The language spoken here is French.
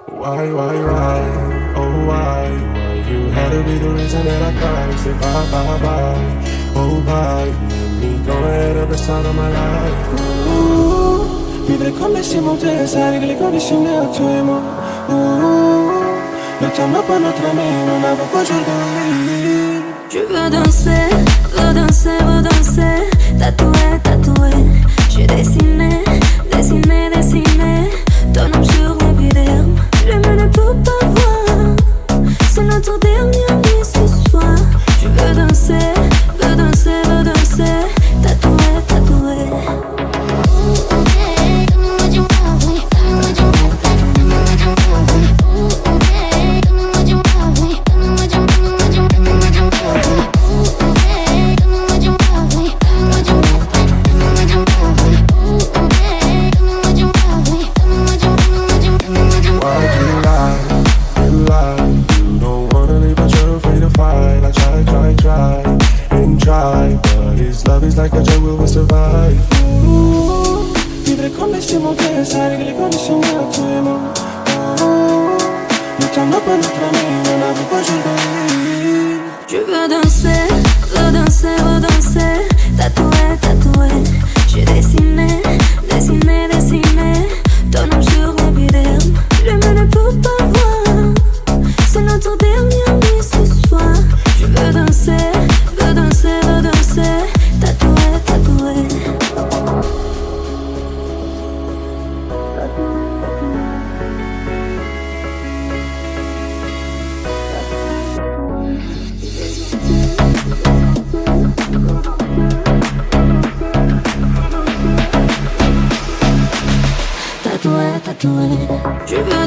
Why, oh why you had to be the reason that I cried. Say bye, bye, bye, oh bye. Let me go ahead of the start of my life. Vivere con me si monte, sai che le condizioni attuemo. Lottiamo per notre mais, non avons aujourd'hui. Je veux danser, veux danser, veux danser. Tatoué, tatoué. J'ai dessiné, dessiné, dessiné ton nom sur l'épiderme. Je ne peux pas voir. C'est notre dernière nuit ce soir. Je veux danser, veux danser, veux danser. Tatoué, tatoué. Like a jungle will survive. Vivere con me si monte, sai che le condizioni attuemo. Lottiamo per notre mais, non avons aujourd'hui. Je veux danser, veux danser, veux danser. Tatoué, tatoué. J'ai dessiné, dessiné, dessiné ton nom sur l'épiderme. Je ne peux pas voir. C'est notre dernière nuit ce soir. Je veux danser, veux danser, veux danser. Tatoué, tatoué. Tatoué, tatoué. Je veux